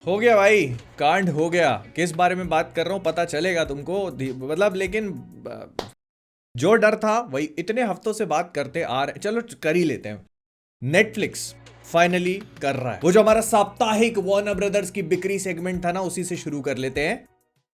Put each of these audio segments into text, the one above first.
हो गया भाई। कांड हो गया। किस बारे में बात कर रहा हूँ पता चलेगा तुमको। मतलब लेकिन जो डर था वही इतने हफ्तों से बात करते आ रहे, चलो कर ही लेते हैं। नेटफ्लिक्स फाइनली कर रहा है वो जो हमारा साप्ताहिक वार्नर ब्रदर्स की बिक्री सेगमेंट था ना, उसी से शुरू कर लेते हैं।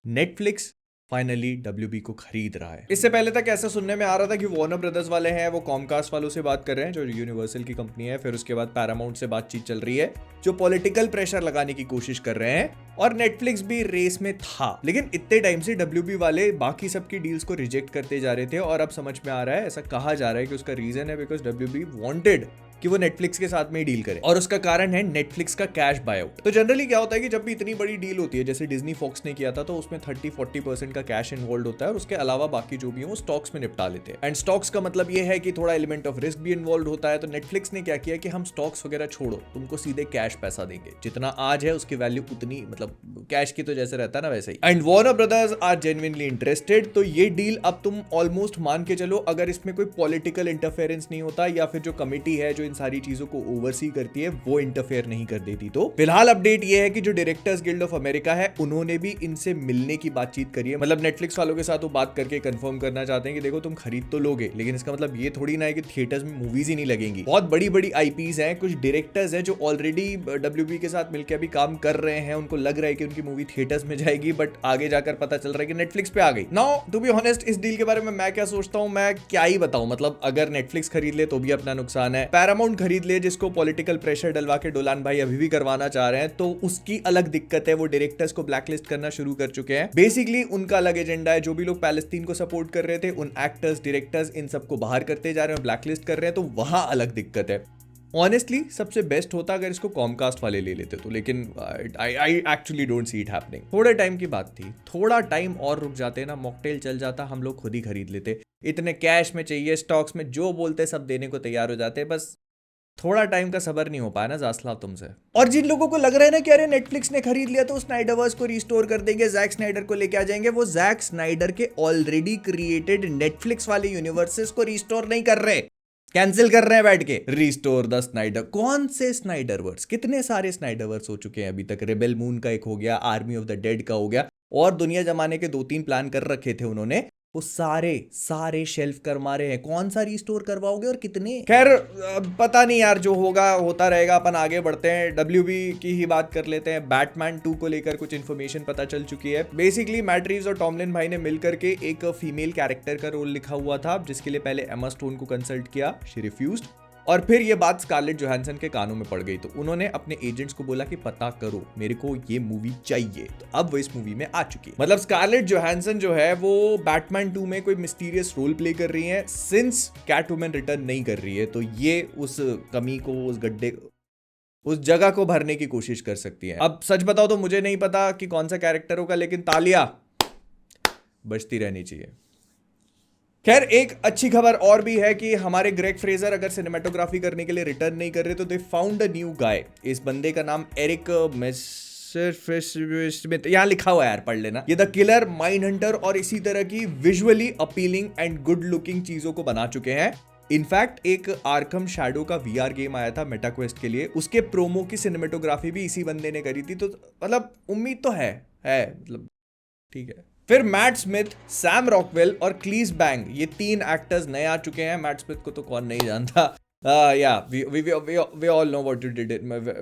नेटफ्लिक्स फाइनली डब्ल्यूबी को खरीद रहा है। इससे पहले तक ऐसा सुनने में आ रहा था कि वार्नर ब्रदर्स वाले हैं वो कॉमकास्ट वालों से बात कर रहे हैं, जो यूनिवर्सल की कंपनी है। फिर उसके बाद पैरामाउंट से बातचीत चल रही है, जो पॉलिटिकल प्रेशर लगाने की कोशिश कर रहे हैं। और नेटफ्लिक्स भी रेस में था, लेकिन इतने टाइम से डब्ल्यूबी वाले बाकी सबकी डील्स को रिजेक्ट करते जा रहे थे। और अब समझ में आ रहा है, ऐसा कहा जा रहा है कि उसका रीजन है बिकॉज डब्ल्यूबी वांटेड कि वो नेटफ्लिक्स के साथ में ही डील करे, और उसका कारण है नेटफ्लिक्स का कैश बायआउट। तो जनरली क्या होता है कि जब भी इतनी बड़ी डील होती है, जैसे डिज्नी फॉक्स ने किया था, तो उसमें 30-40% का कैश इन्वॉल्व होता है, और उसके अलावा बाकी जो भी है वो स्टॉक्स में निपटा लेते हैं। एंड स्टॉक्स का मतलब ये है कि थोड़ा एलिमेंट ऑफ रिस्क भी इन्वॉल्व होता है। तो नेटफ्लिक्स ने क्या किया कि हम स्टॉक्स वगैरह छोड़ो, तुमको सीधे कैश पैसा देंगे, जितना आज है उसकी वैल्यू उतनी, मतलब कैश की तो जैसे रहता है ना वैसे ही। And Warner Brothers are genuinely interested. तो ये डील अब तुम ऑलमोस्ट मान के चलो, अगर इसमें कोई पॉलिटिकल इंटरफेरेंस नहीं होता, या फिर जो कमिटी है जो इन सारी चीजों को ओवरसी करती है वो इंटरफेयर नहीं कर देती, तो फिलहाल अपडेट ये है कि जो डायरेक्टर्स गिल्ड ऑफ अमेरिका है, उन्होंने भी इनसे मिलने की बातचीत करी है। मतलब नेटफ्लिक्स वालों के साथ वो बात करके कंफर्म करना चाहते हैं कि देखो तुम खरीद तो लोगे, लेकिन इसका मतलब ये थोड़ी ना है कि थिएटर्स में मूवीज ही नहीं लगेंगी। बहुत बड़ी बड़ी आईपीज हैं, कुछ डायरेक्टर्स हैं जो ऑलरेडी डब्ल्यूबी के साथ मिलकर अभी काम कर रहे हैं। उनको लग रहा है कि उनकी मूवी थिएटर्स में जाएगी, बट आगे जाकर पता चल रहा है कि नेटफ्लिक्स पे आ गई। नाउ टू बी ऑनेस्ट, इस डील के बारे में मैं क्या सोचता हूं, मैं क्या ही बताऊं। मतलब अगर नेटफ्लिक्स खरीद ले तो भी अपना नुकसान है, पैरामाउंट खरीद ले जिसको पॉलिटिकल प्रेशर डलवा के डोलान भाई अभी भी करवाना चाह रहे हैं, तो उसकी अलग दिक्कत है। वो डायरेक्टर्स को ब्लैकलिस्ट करना शुरू कर चुके हैं। बेसिकली उनका अलग एजेंडा है। जो भी लोग पैलेस्तीन को सपोर्ट कर रहे थे, उन एक्टर्स, डायरेक्टर्स, इन सबको बाहर करते जा रहे हैं, ब्लैकलिस्ट कर रहे हैं, तो वहां अलग दिक्कत है। ऑनेस्टली सबसे बेस्ट होता अगर इसको कॉमकास्ट वाले ले लेते तो, लेकिन I actually don't see it happening. थोड़े टाइम की बात थी, थोड़ा टाइम और रुक जाते ना, मॉकटेल चल जाता, हम लोग खुद ही खरीद लेते। इतने कैश में चाहिए, स्टॉक्स में जो बोलते सब देने को तैयार हो जाते, बस थोड़ा टाइम का सबर नहीं हो पाया ना जासला तुमसे। और जिन लोगों को लग रहा है ना कि अरे नेटफ्लिक्स ने खरीद लिया तो स्नाइडरवर्स को रिस्टोर कर देंगे, जैक स्नाइडर को लेके आ जाएंगे, वो जैक स्नाइडर के ऑलरेडी क्रिएटेड नेटफ्लिक्स वाले यूनिवर्सेस को रिस्टोर नहीं कर रहे, कैंसिल कर रहे हैं बैठ के। रिस्टोर द स्नाइडर, कौन से स्नाइडरवर्स? कितने सारे स्नाइडरवर्स हो चुके हैं अभी तक। रेबेल मून का एक हो गया, आर्मी ऑफ द डेड का हो गया, और दुनिया जमाने के 2-3 प्लान कर रखे थे उन्होंने, वो सारे सारे शेल्फ कर मारे हैं। कौन सा रिस्टोर करवाओगे और कितने? खैर पता नहीं यार, जो होगा होता रहेगा। अपन आगे बढ़ते हैं, डब्ल्यूबी की ही बात कर लेते हैं। बैटमैन 2 को लेकर कुछ इन्फॉर्मेशन पता चल चुकी है। बेसिकली मैट रीव्स और टॉमलिन भाई ने मिलकर के एक फीमेल कैरेक्टर का रोल लिखा हुआ था, जिसके लिए पहले एमा स्टोन को कंसल्ट किया, शी रिफ्यूज्ड। और फिर ये बात स्कारलेट जोहानसन के कानों में पड़ गई, तो उन्होंने अपने एजेंट्स को बोला कि पता करो, मेरे को ये मूवी चाहिए। तो अब वो इस मूवी में आ चुकी है। मतलब स्कारलेट जोहानसन जो है वो बैटमैन 2 में कोई मिस्टीरियस रोल प्ले कर रही है, सिंस कैटवुमन रिटर्न नहीं कर रही है। तो ये उस कमी को, उस गड्ढे, उस जगह को भरने की कोशिश कर सकती है। अब सच बताओ तो मुझे नहीं पता कि कौन सा कैरेक्टर होगा, लेकिन तालियां बजती रहनी चाहिए। खैर एक अच्छी खबर और भी है कि हमारे ग्रेग फ्रेजर अगर सिनेमेटोग्राफी करने के लिए रिटर्न नहीं कर रहे, तो they found a new guy. इस बंदे का नाम एरिक स्मिथ, यहां लिखा हुआ है यार, पढ़ लेना। ये द किलर, माइंड हंटर और इसी तरह की visually appealing and good looking चीजों को बना चुके हैं। इनफैक्ट एक आर्कम शैडो का वीआर गेम आया था मेटाक्वेस्ट के लिए, उसके प्रोमो की सिनेमेटोग्राफी भी इसी बंदे ने करी थी। तो मतलब उम्मीद तो है मतलब ठीक है। फिर मैट स्मिथ, सैम रॉकवेल और क्लीस बैंग, ये 3 एक्टर्स नए आ चुके हैं। मैट स्मिथ को तो कौन नहीं जानता। या we all know what you did,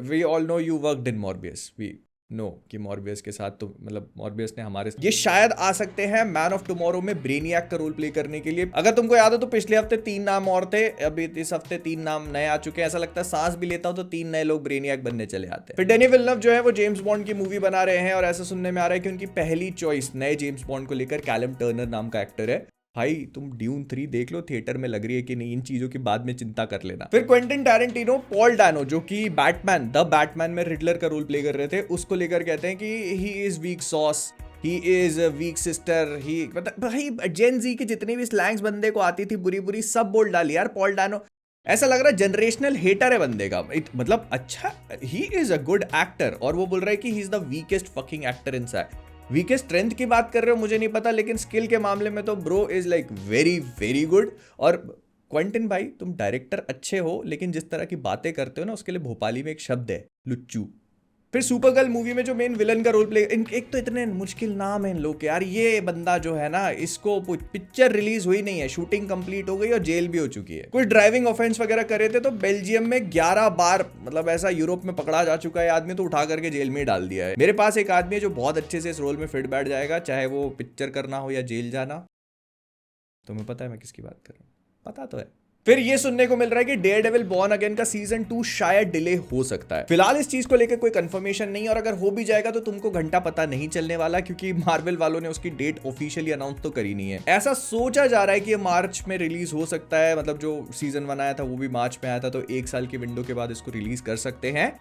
we all know you worked in Morbius. We know कि मॉर्बियस के साथ तो, मतलब मॉर्बियस ने हमारे, ये शायद आ सकते हैं मैन ऑफ टुमारो में ब्रेनियक का रोल प्ले करने के लिए। अगर तुमको याद हो तो पिछले हफ्ते 3 नाम और थे, अभी इस हफ्ते 3 नाम नए आ चुके हैं। ऐसा लगता है सांस भी लेता हो तो 3 नए लोग ब्रेनियक बनने चले आते हैं। फिर डेनी विल्नव जो है वो जेम्स बॉन्ड की मूवी बना रहे हैं, और ऐसा सुनने में आ रहा है कि उनकी पहली चॉइस नए जेम्स बॉन्ड को लेकर कैलम टर्नर नाम का एक्टर है। भाई तुम ड्यून 3 देख लो थिएटर में लग रही है कि नहीं, इन चीजों की बाद में चिंता कर लेना। फिर क्वेंटिन टैरेंटिनो, पॉल डैनो जो कि बैटमैन द बैटमैन में रिडलर का रोल प्ले कर रहे थे, उसको लेकर कहते हैं कि he is weak sauce, he is weak sister, he मतलब भाई जेन जी की जितनी भी स्लैंग्स बंदे को आती थी बुरी बुरी सब बोल डाली यार पॉल डैनो। ऐसा लग रहा है जनरेशनल हेटर है बंदे का। मतलब अच्छा, he is a good actor, और वो बोल रहा है कि he is the weakest fucking actor inside. Weakest strength की बात कर रहे हो मुझे नहीं पता, लेकिन स्किल के मामले में तो bro is like very very good. और क्वेंटिन भाई तुम डायरेक्टर अच्छे हो, लेकिन जिस तरह की बातें करते हो ना, उसके लिए भोपाली में एक शब्द है, लुच्चू। फिर सुपरगर्ल मूवी में जो मेन विलन का रोल प्ले, एक तो इतने मुश्किल नाम है इन लोग के यार। ये बंदा जो है ना, इसको पिक्चर रिलीज हुई नहीं है, शूटिंग कंप्लीट हो गई और जेल भी हो चुकी है। कुछ ड्राइविंग ऑफेंस वगैरह करे थे तो बेल्जियम में 11 बार, मतलब ऐसा यूरोप में पकड़ा जा चुका है आदमी, तो उठा करके जेल में डाल दिया है। मेरे पास एक आदमी है जो बहुत अच्छे से इस रोल में फिट बैठ जाएगा, चाहे वो पिक्चर करना हो या जेल जाना। तुम्हें पता है मैं किसकी बात कर रहा हूँ? पता तो है। फिर ये सुनने को मिल रहा है कि डेयरडेविल बॉर्न अगेन का सीजन 2 शायद डिले हो सकता है। फिलहाल इस चीज को लेकर कोई कंफर्मेशन नहीं, और अगर हो भी जाएगा तो तुमको घंटा पता नहीं चलने वाला, क्योंकि मार्वल वालों ने उसकी डेट ऑफिशियली अनाउंस तो करी नहीं है। ऐसा सोचा जा रहा है कि ये मार्च में रिलीज हो सकता है, मतलब जो सीजन 1 आया था वो भी मार्च में आया था, तो 1 साल की विंडो के बाद इसको रिलीज कर सकते हैं।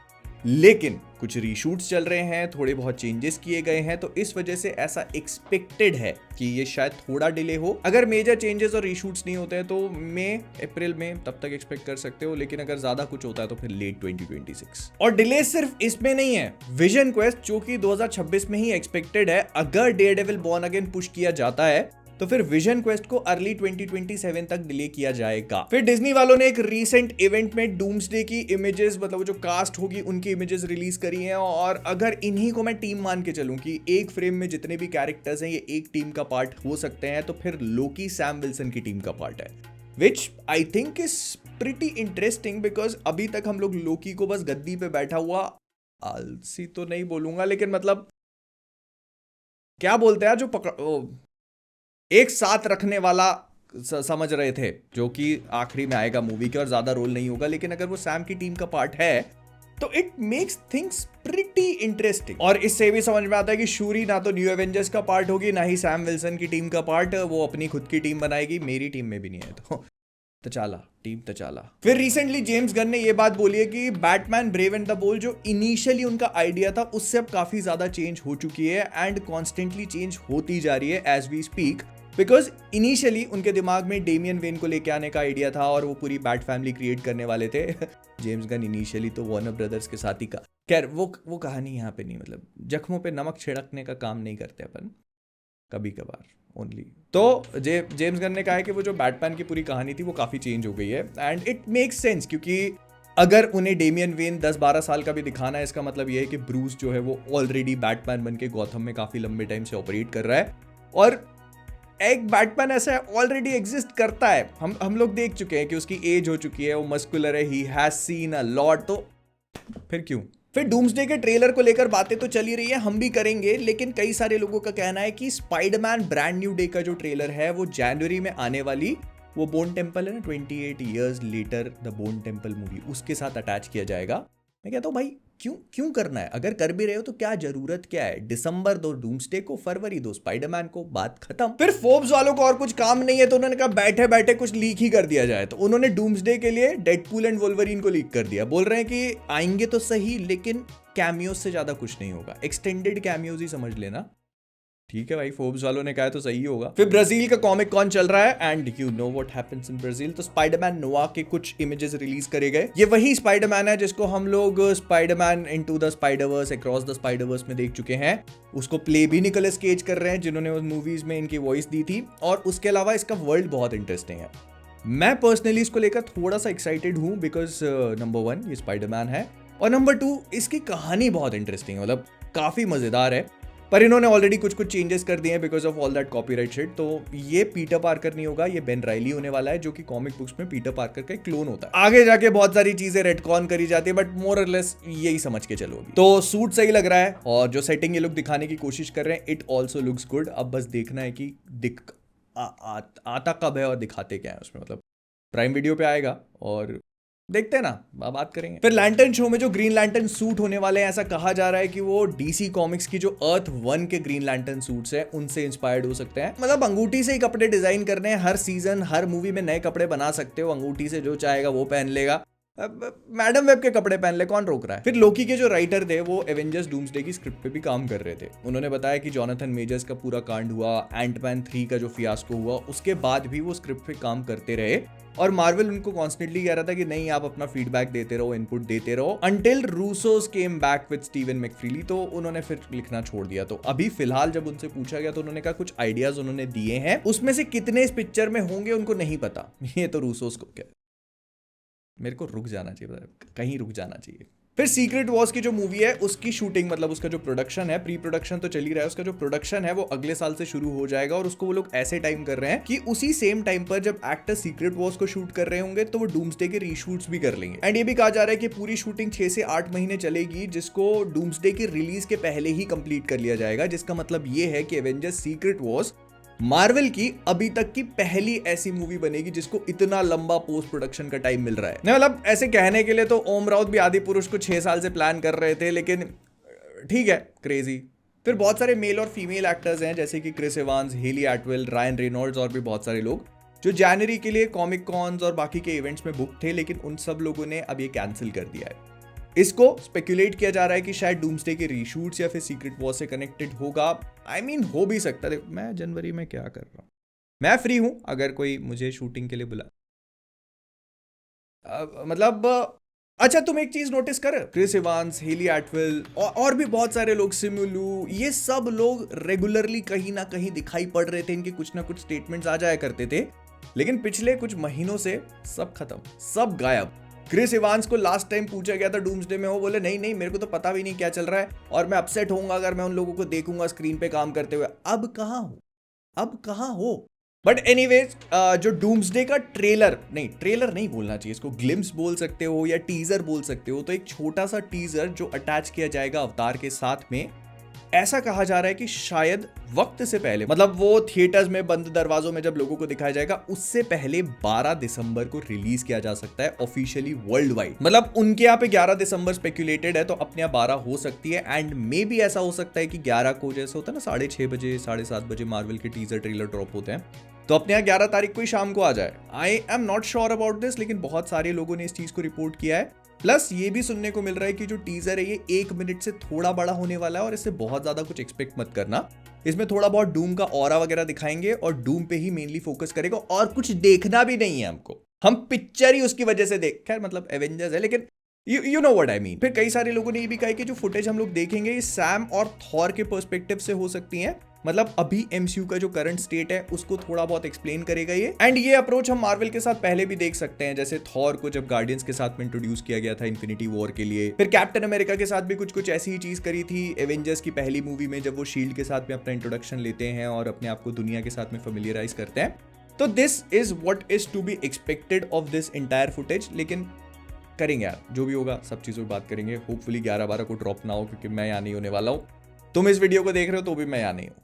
लेकिन कुछ रीशूट्स चल रहे हैं, थोड़े बहुत चेंजेस किए गए हैं, तो इस वजह से ऐसा एक्सपेक्टेड है कि ये शायद थोड़ा डिले हो। अगर मेजर चेंजेस और रीशूट्स नहीं होते हैं तो मई अप्रैल में तब तक एक्सपेक्ट कर सकते हो, लेकिन अगर ज्यादा कुछ होता है तो फिर लेट 2026। और डिले सिर्फ इसमें नहीं है, विजन क्वेस्ट जो कि 2026 में ही एक्सपेक्टेड है, अगर डेयरडेविल बॉर्न अगेन पुश किया जाता है तो फिर विजन क्वेस्ट को अर्ली 2027 तक डिले किया जाएगा। फिर डिज्नी वालों ने एक रीसेंट इवेंट में डूम्सडे की इमेजेस, मतलब जो कास्ट होगी उनकी इमेजेस रिलीज करी हैं, और अगर इन्हीं को मैं टीम मान के चलूं कि एक फ्रेम में जितने भी कैरेक्टर्स हैं ये एक टीम का पार्ट हो सकते हैं, तो फिर लोकी सैम विल्सन की टीम का पार्ट है, which I think is pretty interesting, because अभी तक हम लोग लोकी को बस गद्दी पे बैठा हुआ, आलसी तो नहीं बोलूंगा, लेकिन मतलब क्या बोलते हैं जो एक साथ रखने वाला समझ रहे थे, जो कि आखिरी में आएगा मूवी के और ज्यादा रोल नहीं होगा। लेकिन अगर वो सैम की टीम का पार्ट है तो it makes things pretty interesting. और इससे भी समझ में आता है कि शूरी ना तो न्यू एवेंजर्स का पार्ट होगी, ना ही सैम विल्सन की टीम का पार्ट, वो अपनी खुद की टीम बनाएगी। मेरी टीम में भी नहीं है तो तचाला, टीम तचाला। फिर रिसेंटली जेम्स गन ने ये बात बोली है कि Batman brave and the bold जो इनिशियली उनका आइडिया था उससे अब काफी ज्यादा चेंज हो चुकी है, एंड कॉन्स्टेंटली चेंज होती जा रही है as we speak. Because initially उनके दिमाग में डेमियन वेन को लेके आने का आइडिया था और वो पूरी बैट फैमिली क्रिएट करने वाले थे। जेम्स गन इनिशियली तो वार्नर ब्रदर्स के साथ ही का, खैर वो कहानी यहाँ पे नहीं, मतलब जख्मों पे नमक छिड़कने का काम नहीं करते अपन, कभी कभार ओनली। तो जेम्स गन ने कहा है कि वो जो बैटमैन की पूरी कहानी थी वो काफी चेंज हो गई है, एंड इट मेक्स सेंस, क्योंकि अगर उन्हें डेमियन वेन 10-12 साल का भी दिखाना है, इसका मतलब ये है कि ब्रूस जो है वो ऑलरेडी बैटमैन बन के गॉथम में काफी लंबे टाइम से ऑपरेट कर रहा है, और एक बैटमैन ऐसा ऑलरेडी एग्जिस्ट करता है। हम लोग देख चुके हैं कि उसकी एज हो चुकी है, वो मस्कुलर है, he has seen a lot, तो फिर क्यों। फिर डूम्सडे के ट्रेलर को लेकर बातें तो चली रही है, हम भी करेंगे, लेकिन कई सारे लोगों का कहना है कि स्पाइडरमैन ब्रांड न्यू डे का जो ट्रेलर है वो जनवरी में आने वाली वो बोन टेम्पल है ना, 28 years later the bone temple movie, उसके साथ अटैच किया जाएगा। मैं कहता हूँ भाई क्यों करना है, अगर कर भी रहे हो तो क्या जरूरत क्या है। दिसंबर दो डूम्सडे को, फरवरी दो स्पाइडरमैन को, बात खत्म। फिर फोर्ब्स वालों को और कुछ काम नहीं है तो उन्होंने कहा बैठे बैठे कुछ लीक ही कर दिया जाए, तो उन्होंने डूम्सडे के लिए डेडपूल एंड वोल्वरीन को लीक कर दिया। बोल रहे हैं कि आएंगे तो सही, लेकिन कैमियोज से ज्यादा कुछ नहीं होगा, एक्सटेंडेड कैमियोज ही समझ लेना। ठीक है भाई, फोर्ब्स वालों ने कहा तो सही होगा। फिर ब्राजील का कॉमिक कॉन चल रहा है, and you know what happens in Brazil, तो स्पाइडरमैन नोआ के कुछ इमेजेस रिलीज करे गए। ये वही स्पाइडरमैन है जिसको हम लोग Spiderman into the Spider-Verse, across the Spider-Verse में देख चुके हैं। उसको प्ले भी निकोलस केज कर रहे हैं, जिन्होंने उस मूवीज में इनकी वॉइस दी थी, और उसके अलावा इसका वर्ल्ड बहुत इंटरेस्टिंग है। मैं पर्सनली इसको लेकर थोड़ा सा एक्साइटेड हूं, बिकॉज नंबर 1 ये स्पाइडरमैन है, और नंबर 2 इसकी कहानी बहुत इंटरेस्टिंग है, मतलब काफी मजेदार है। पर इन्होंने ऑलरेडी कुछ चेंजेस कर दिए हैं because of all that copyright shit. तो ये पीटर पार्कर नहीं होगा, ये बेन राइली होने वाला है, जो कि कॉमिक बुक्स में पीटर पार्कर का एक क्लोन होता है। आगे जाके बहुत सारी चीजें रेटकॉन करी जाती है, बट मोर और लेस यही समझ के चलो। तो सूट सही लग रहा है, और जो सेटिंग ये लोग दिखाने की कोशिश कर रहे हैं, इट ऑल्सो लुक्स गुड। अब बस देखना है कि आता कब है और दिखाते क्या है उसमें, मतलब प्राइम वीडियो पे आएगा और देखते हैं ना, बात करेंगे। फिर लैंटर्न शो में जो ग्रीन लैंटर्न सूट होने वाले हैं, ऐसा कहा जा रहा है कि वो डीसी कॉमिक्स की जो अर्थ 1 के ग्रीन लैंटर्न सूट्स हैं उनसे इंस्पायर्ड हो सकते हैं। मतलब अंगूठी से ही कपड़े डिजाइन करने हैं, हर सीजन हर मूवी में नए कपड़े बना सकते हो, अंगूठी से जो चाहेगा वो पहन लेगा। मैडम वेब के कपड़े पहन ले, कौन रोक रहा है। फिर लोकी के जो राइटर थे वो एवेंजर्स डूम्सडे की स्क्रिप्ट पे भी काम कर रहे थे। उन्होंने बताया कि जॉनथन मेजर्स का पूरा कांड हुआ, एंटमैन 3 का जो फियास्को हुआ, उसके बाद भी वो स्क्रिप्ट पे काम करते रहे, और मार्वल उनको कॉन्स्टेंटली कह रहा था कि नहीं, आप अपना फीडबैक देते रहो, इनपुट देते रहो, until Russos came back with Stephen McFeely, तो उन्होंने फिर लिखना छोड़ दिया। तो अभी फिलहाल जब उनसे पूछा गया तो उन्होंने कहा कुछ आइडियाज उन्होंने दिए हैं, उसमें से कितने इस पिक्चर में होंगे उनको नहीं पता। ये तो रूसोस को क्या, मेरे को रुक जाना चाहिए, कहीं रुक जाना चाहिए। फिर सीक्रेट वॉर्स की जो मूवी है उसकी शूटिंग, मतलब उसका जो प्रोडक्शन है, प्री प्रोडक्शन तो चल ही रहा है, उसका जो प्रोडक्शन है वो अगले साल से शुरू हो जाएगा। और उसको वो लोग ऐसे टाइम कर रहे हैं कि उसी सेम टाइम पर जब एक्टर सीक्रेट वॉर्स को शूट कर रहे होंगे तो वो डूम्सडे के रीशूट्स भी कर लेंगे। एंड ये भी कहा जा रहा है कि पूरी शूटिंग 6 से 8 महीने चलेगी, जिसको डूम्सडे की रिलीज के पहले ही कंप्लीट कर लिया जाएगा। जिसका मतलब ये है कि एवेंजर्स सीक्रेट वॉर्स मार्वल की अभी तक की पहली ऐसी मूवी बनेगी जिसको इतना लंबा पोस्ट प्रोडक्शन का टाइम मिल रहा है। नहीं मतलब ऐसे कहने के लिए तो ओम राउत भी आदि पुरुष को 6 साल से प्लान कर रहे थे, लेकिन ठीक है, क्रेजी। फिर बहुत सारे मेल और फीमेल एक्टर्स हैं जैसे कि Chris Evans, Hayley Atwell, Ryan Reynolds और भी बहुत सारे लोग जो जनवरी के लिए कॉमिक कॉन्स और बाकी के इवेंट्स में बुक थे, लेकिन उन सब लोगों ने अब ये कैंसिल कर दिया है। इसको स्पेकुलेट किया जा रहा है कि शायद डूम्सडे के रीशूट्स या फिर सीक्रेट वॉर से कनेक्टेड होगा। आई मीन हो भी सकता है। मैं जनवरी में क्या कर रहा हूँ, मैं फ्री हूं अगर कोई मुझे शूटिंग के लिए बुला। मतलब अच्छा, तुम एक चीज नोटिस कर, क्रिस इवांस, हेली एटवेल और भी बहुत सारे लोग, सिमुलू, ये सब लोग रेगुलरली कहीं ना कहीं दिखाई पड़ रहे थे। इनके कुछ ना कुछ स्टेटमेंट्स आ जाया करते थे, लेकिन पिछले कुछ महीनों से सब खत्म, सब गायब। क्रिस इवांस को लास्ट टाइम पूछा गया था डूम्सडे में, वो बोले नहीं नहीं मेरे को तो पता भी नहीं क्या चल रहा है और मैं अपसेट होऊंगा अगर मैं उन लोगों को देखूंगा स्क्रीन पे काम करते हुए। अब कहां हो, अब कहां हो। बट एनीवेज, जो डूम्सडे का ट्रेलर नहीं बोलना चाहिए इसको, ग्लिम्स बोल सकते हो या टीजर बोल सकते हो, तो एक छोटा सा टीजर जो अटैच किया जाएगा अवतार के साथ में। ऐसा कहा जा रहा है कि शायद वक्त से पहले, मतलब वो थिएटर्स में बंद दरवाजों में जब लोगों को दिखाया जाएगा उससे पहले 12 दिसंबर को रिलीज किया जा सकता है ऑफिशियली वर्ल्ड वाइड। मतलब उनके यहाँ पे 11 दिसंबर स्पेक्यूलेटेड है, तो अपने यहाँ 12 हो सकती है। एंड मे भी ऐसा हो सकता है कि 11 को जैसे होता है ना 6:30 बजे 7:30 बजे मार्वल के टीजर ट्रेलर ड्रॉप होते हैं, तो अपने यहाँ 11 तारीख को ही शाम को आ जाए। I am not sure about this, लेकिन बहुत सारे लोगों ने इस चीज को रिपोर्ट किया है। प्लस ये भी सुनने को मिल रहा है कि जो टीजर है ये 1 मिनट से थोड़ा बड़ा होने वाला है और इससे बहुत ज्यादा कुछ एक्सपेक्ट मत करना। इसमें थोड़ा बहुत डूम का ऑरा वगैरह दिखाएंगे और डूम पे ही मेनली फोकस करेगा, और कुछ देखना भी नहीं है हमको, हम पिक्चर ही उसकी वजह से देख, खैर मतलब एवेंजर्स है, लेकिन you know what I mean. फिर कई सारे लोगों ने ये भी कहा कि जो फुटेज हम लोग देखेंगे ये सैम और थॉर के पर्सपेक्टिव से हो सकती हैं। मतलब अभी एमसीयू का जो करंट स्टेट है उसको थोड़ा बहुत एक्सप्लेन करेगा ये। एंड ये अप्रोच हम मार्वल के साथ पहले भी देख सकते हैं, जैसे थॉर को जब गार्डियंस के साथ में इंट्रोड्यूस किया गया था इन्फिनिटी वॉर के लिए। फिर कैप्टन अमेरिका के साथ भी कुछ कुछ ऐसी ही चीज करी थी एवेंजर्स की पहली मूवी में, जब वो शील्ड के साथ में अपना इंट्रोडक्शन लेते हैं और अपने आप को दुनिया के साथ में फेमिलियराइज करते हैं। तो this is what is to be expected of this entire footage. लेकिन करेंगे यार, जो भी होगा सब चीज़ों की बात करेंगे। होपफुली 11-12 को ड्रॉप ना हो, क्योंकि मैं यहाँ नहीं होने वाला हूँ। तुम इस वीडियो को देख रहे हो तो भी मैं यहाँ नहीं हूँ।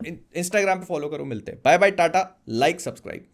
मतलब इंस्टाग्राम पे फॉलो करो, मिलते हैं, bye bye, tata, like, subscribe.